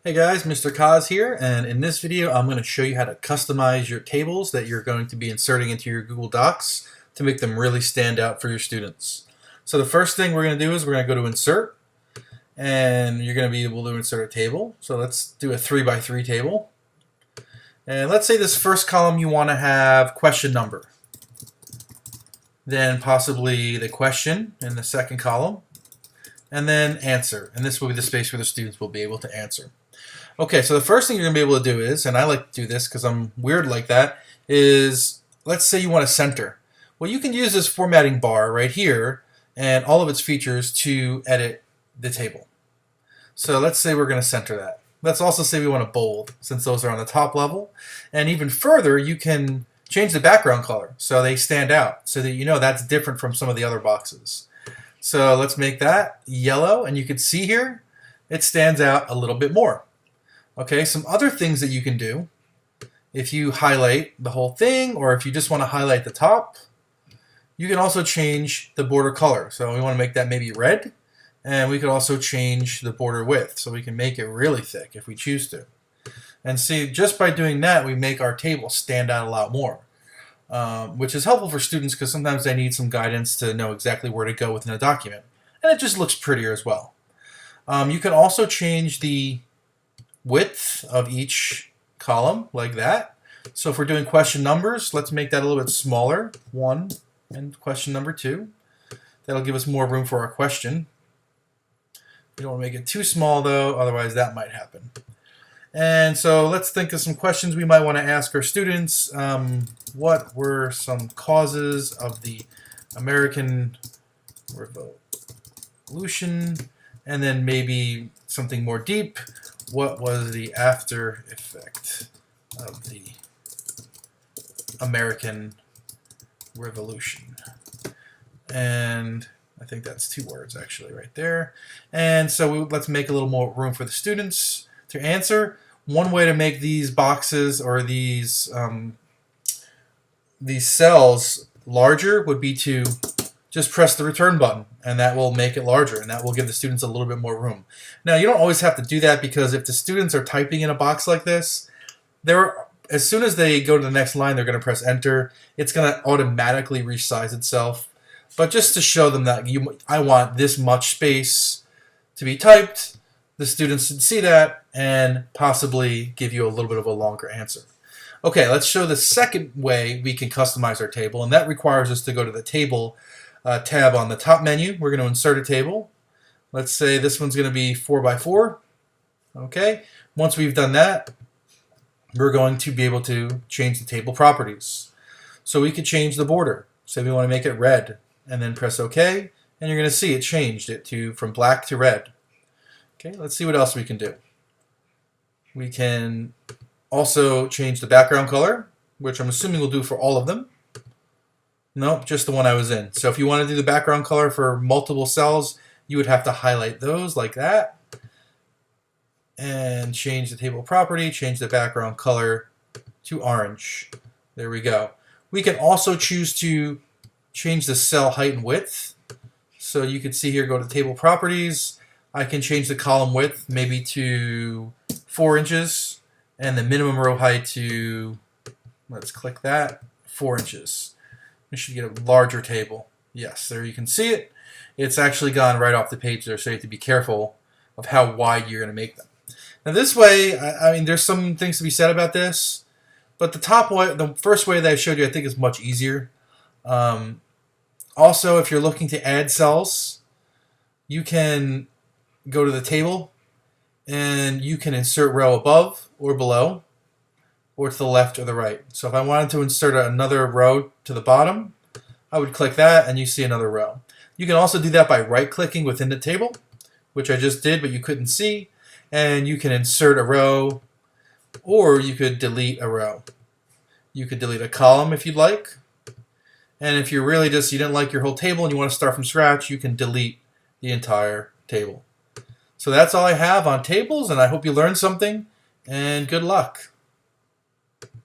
Hey guys, Mr. Kaz here, and in this video I'm going to show you how to customize your tables that you're going to be inserting into your Google Docs to make them really stand out for your students. So the first thing we're going to do is we're going to go to Insert, and you're going to be able to insert a table. So let's do a 3x3 table. And let's say this first column you want to have question number, then possibly the question in the second column, and then answer. And this will be the space where the students will be able to answer. Okay, so the first thing you're going to be able to do is, and I like to do this because I'm weird like that, is let's say you want to center. Well, you can use this formatting bar right here and all of its features to edit the table. So let's say we're going to center that. Let's also say we want to bold, since those are on the top level. And even further, you can change the background color so they stand out, so that you know that's different from some of the other boxes. So let's make that yellow, and you can see here it stands out a little bit more. Okay, some other things that you can do if you highlight the whole thing, or if you just want to highlight the top, you can also change the border color. So we want to make that maybe red, and we could also change the border width, so we can make it really thick if we choose to. And see, just by doing that, we make our table stand out a lot more, which is helpful for students because sometimes they need some guidance to know exactly where to go within a document. And it just looks prettier as well. You can also change the width of each column like that. So if we're doing question numbers, let's make that a little bit smaller, 1 and question number 2. That'll give us more room for our question. We don't want to make it too small though, otherwise that might happen. And so let's think of some questions we might want to ask our students. What were some causes of the American Revolution? And then maybe something more deep. What was the after effect of the American Revolution? And I think that's 2 words actually right there. And so let's make a little more room for the students to answer. One way to make these boxes or these cells larger would be to just press the return button, and that will make it larger, and that will give the students a little bit more room. Now, you don't always have to do that, because if the students are typing in a box like this, as soon as they go to the next line, they're going to press enter. It's going to automatically resize itself. But just to show them that I want this much space to be typed, the students should see that and possibly give you a little bit of a longer answer. Okay, let's show the second way we can customize our table, and that requires us to go to the table tab on the top menu. We're going to insert a table. Let's say this one's going to be 4x4. Okay, once we've done that, we're going to be able to change the table properties. So we could change the border. Say we want to make it red, and then press OK, and you're going to see it changed it from black to red. Okay, let's see what else we can do. We can also change the background color, which I'm assuming we'll do for all of them. Nope, just the one I was in. So if you want to do the background color for multiple cells, you would have to highlight those like that. And change the table property, change the background color to orange. There we go. We can also choose to change the cell height and width. So you can see here, go to table properties. I can change the column width maybe to 4 inches, and the minimum row height to, let's click that, 4 inches. We should get a larger table. Yes, there you can see it. It's actually gone right off the page there, so you have to be careful of how wide you're going to make them. Now this way, I mean, there's some things to be said about this, but the first way that I showed you, I think, is much easier. Also, if you're looking to add cells, you can go to the table, and you can insert row above or below, or to the left or the right. So if I wanted to insert another row to the bottom, I would click that and you see another row. You can also do that by right-clicking within the table, which I just did but you couldn't see, and you can insert a row, or you could delete a row. You could delete a column if you'd like, and if you're really you didn't like your whole table and you want to start from scratch, you can delete the entire table. So that's all I have on tables, and I hope you learned something, and good luck.